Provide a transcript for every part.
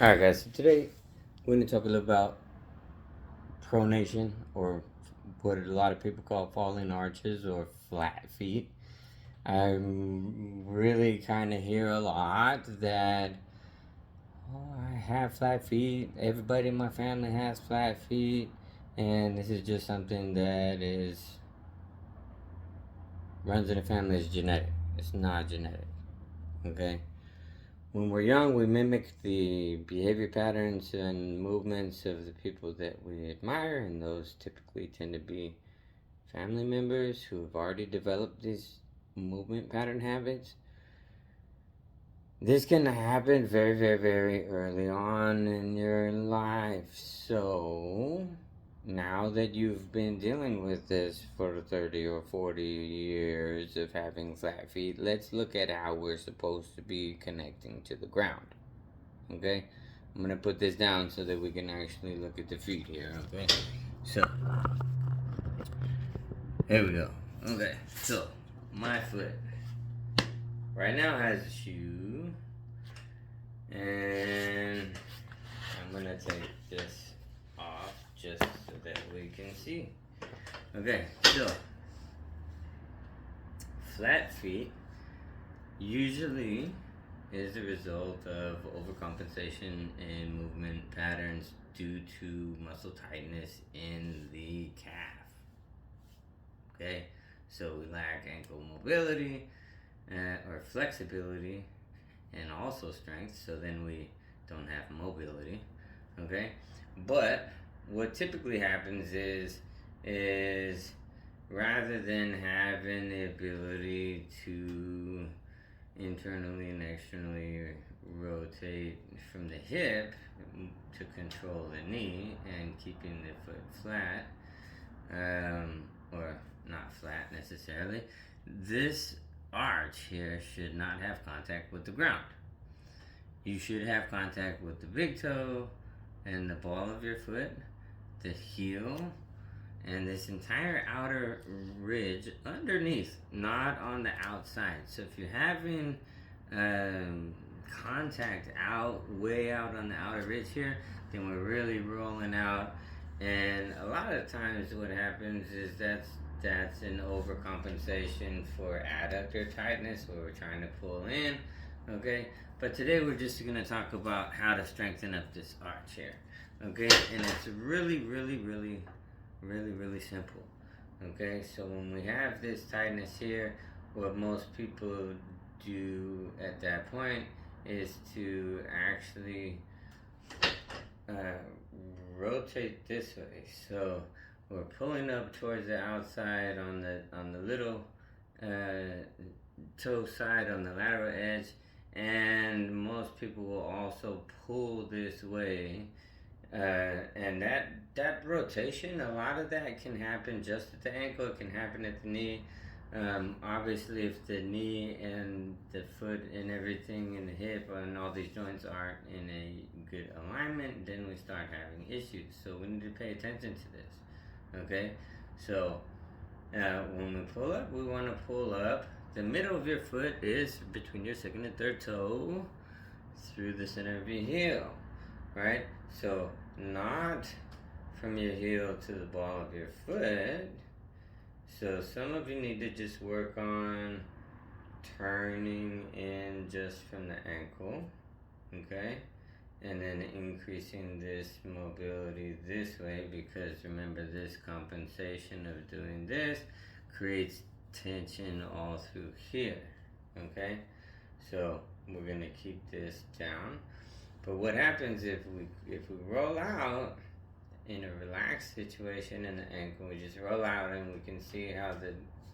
Alright, guys, so today we're going to talk a little about pronation, or what a lot of people call falling arches or flat feet. I really kind of hear a lot that, oh, I have flat feet, everybody in my family has flat feet, and this is just something that runs in the family as genetic. It's not genetic, okay? When we're young, we mimic the behavior patterns and movements of the people that we admire, and those typically tend to be family members who have already developed these movement pattern habits. This can happen very, very, very early on in your life. So, now that you've been dealing with this for 30 or 40 years of having flat feet, let's look at how we're supposed to be connecting to the ground. Okay? I'm gonna put this down so that we can actually look at the feet here, okay? So, here we go. Okay, so, my foot right now has a shoe, and I'm gonna take this off just so that we can see. Okay, so, flat feet usually is the result of overcompensation in movement patterns due to muscle tightness in the calf. Okay, so we lack ankle mobility or flexibility and also strength, so then we don't have mobility. Okay, but what typically happens is rather than having the ability to internally and externally rotate from the hip to control the knee and keeping the foot flat, or not flat necessarily, this arch here should not have contact with the ground. You should have contact with the big toe and the ball of your foot, the heel, and this entire outer ridge underneath, not on the outside. So if you're having contact way out on the outer ridge here, then we're really rolling out. And a lot of times what happens is that's an overcompensation for adductor tightness where we're trying to pull in, okay? But today we're just gonna talk about how to strengthen up this arch here, okay? And it's really, really, really, really, really simple, okay? So when we have this tightness here, what most people do at that point is to actually rotate this way. So we're pulling up towards the outside on the little toe side on the lateral edge, and most people will also pull this way. And that rotation, a lot of that can happen just at the ankle. It can happen at the knee. Obviously, if the knee and the foot and everything and the hip and all these joints aren't in a good alignment, then we start having issues. So we need to pay attention to this. Okay, so when we pull up, we want to pull up. The middle of your foot is between your second and third toe through the center of your heel, right? So not from your heel to the ball of your foot. So some of you need to just work on turning in just from the ankle, okay? And then increasing this mobility this way, because remember, this compensation of doing this creates tension all through here, okay? So we're gonna keep this down. But what happens if we roll out in a relaxed situation in the ankle, we just roll out and we can see how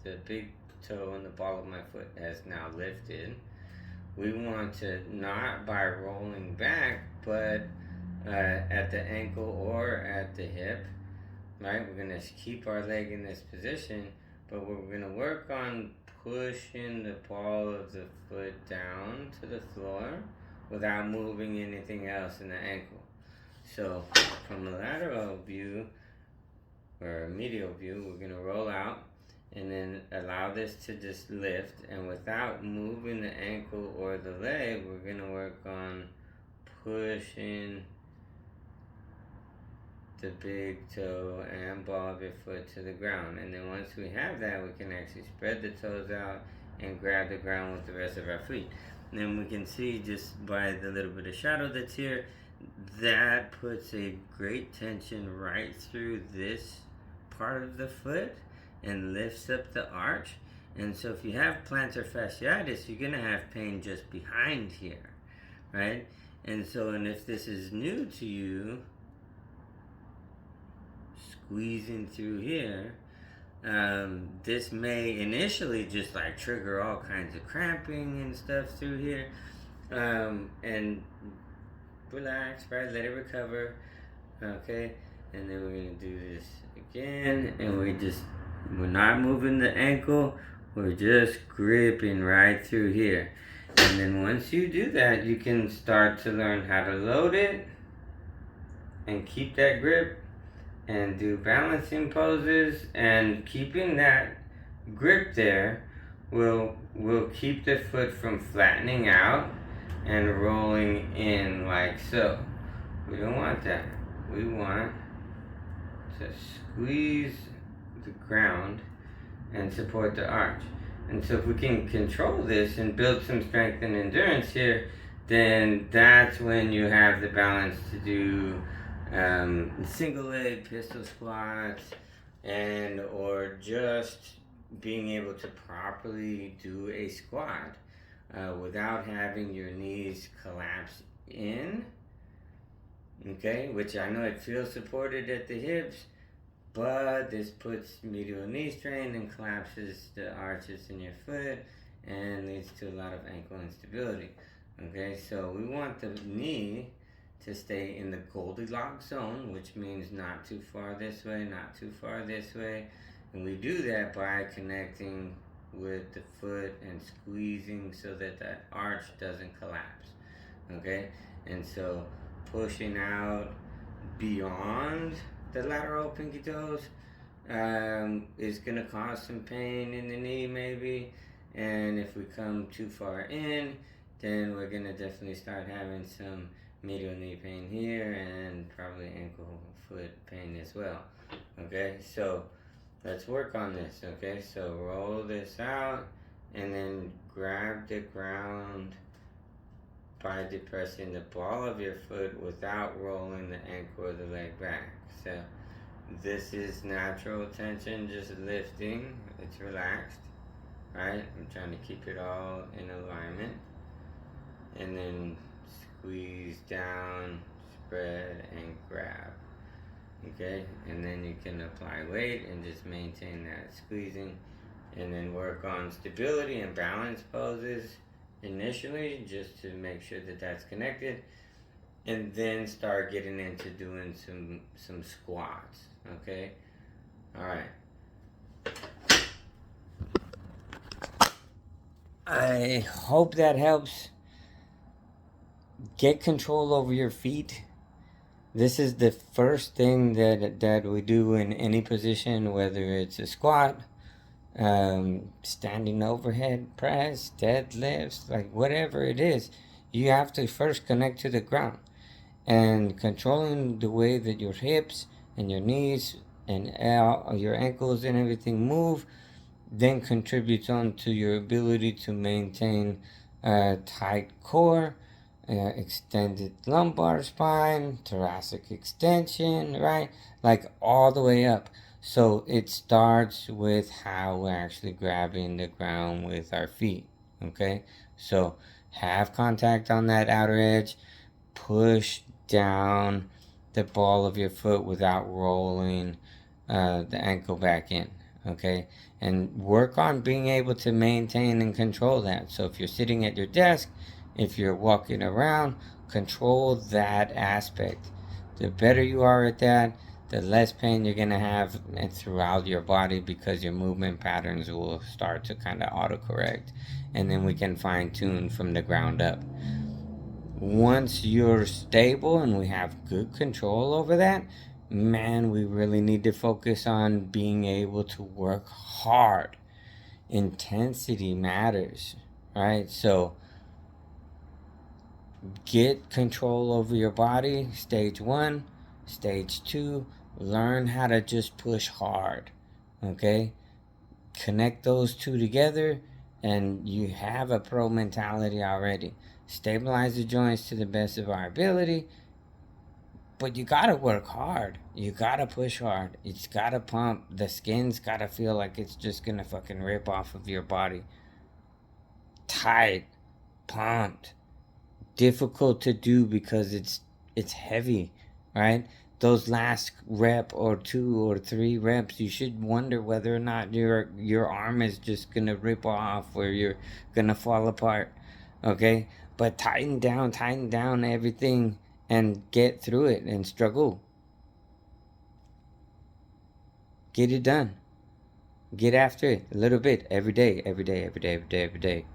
the big toe and the ball of my foot has now lifted. We want to, not by rolling back, but at the ankle or at the hip, right? We're going to keep our leg in this position, but we're going to work on pushing the ball of the foot down to the floor without moving anything else in the ankle. So from a lateral view or a medial view, we're going to roll out and then allow this to just lift, and without moving the ankle or the leg, we're going to work on pushing the big toe and ball of your foot to the ground. And then once we have that, we can actually spread the toes out and grab the ground with the rest of our feet. And then we can see just by the little bit of shadow that's here, that puts a great tension right through this part of the foot and lifts up the arch. And so if you have plantar fasciitis, you're going to have pain just behind here, right? And if this is new to you, squeezing through here, this may initially just like trigger all kinds of cramping and stuff through here. And relax, right? Let it recover. Okay, and then we're gonna do this again, and we're not moving the ankle, we're just gripping right through here. And then once you do that, you can start to learn how to load it and keep that grip and do balancing poses, and keeping that grip there will keep the foot from flattening out and rolling in like so. We don't want that. We want to squeeze the ground and support the arch. And so if we can control this and build some strength and endurance here, then that's when you have the balance to do single leg pistol squats, and or just being able to properly do a squat without having your knees collapse in, okay, which I know it feels supported at the hips, but this puts medial knee strain and collapses the arches in your foot and leads to a lot of ankle instability. Okay, so we want the knee to stay in the Goldilocks zone, which means not too far this way, not too far this way. And we do that by connecting with the foot and squeezing so that that arch doesn't collapse. Okay, and so pushing out beyond the lateral pinky toes is gonna cause some pain in the knee maybe, and if we come too far in, then we're gonna definitely start having some medial knee pain here and probably ankle foot pain as well. Okay, so let's work on this. Okay, so roll this out and then grab the ground by depressing the ball of your foot without rolling the ankle or the leg back. So this is natural tension, just lifting. It's relaxed, right? I'm trying to keep it all in alignment. And then squeeze down, spread, and grab. Okay, and then you can apply weight and just maintain that squeezing, and then work on stability and balance poses initially, just to make sure that that's connected, and then start getting into doing some squats. Okay, all right. I hope that helps. Get control over your feet. This is the first thing that we do in any position, whether it's a squat, standing overhead press, deadlifts, like whatever it is. You have to first connect to the ground, and controlling the way that your hips and your knees and your ankles and everything move then contributes on to your ability to maintain a tight core, extended lumbar spine, thoracic extension, right? Like all the way up. So it starts with how we're actually grabbing the ground with our feet, okay? So have contact on that outer edge, push down the ball of your foot without rolling the ankle back in, okay? And work on being able to maintain and control that. So if you're sitting at your desk, if you're walking around, control that aspect. The better you are at that, the less pain you're going to have throughout your body, because your movement patterns will start to kind of autocorrect, and then we can fine tune from the ground up. Once you're stable and we have good control over that, man, we really need to focus on being able to work hard. Intensity matters, right? So Get control over your body. Stage 1. Stage 2, learn how to just push hard. Okay? Connect those two together and you have a pro mentality already. Stabilize the joints to the best of our ability, but you gotta work hard. You gotta push hard. It's gotta pump. The skin's gotta feel like it's just gonna fucking rip off of your body. Tight, pumped, difficult to do because it's heavy, right? Those last rep or 2 or 3 reps, you should wonder whether or not your arm is just gonna rip off or you're gonna fall apart. Okay, but tighten down everything and get through it and struggle. Get it done. Get after it a little bit every day, every day, every day, every day, every day.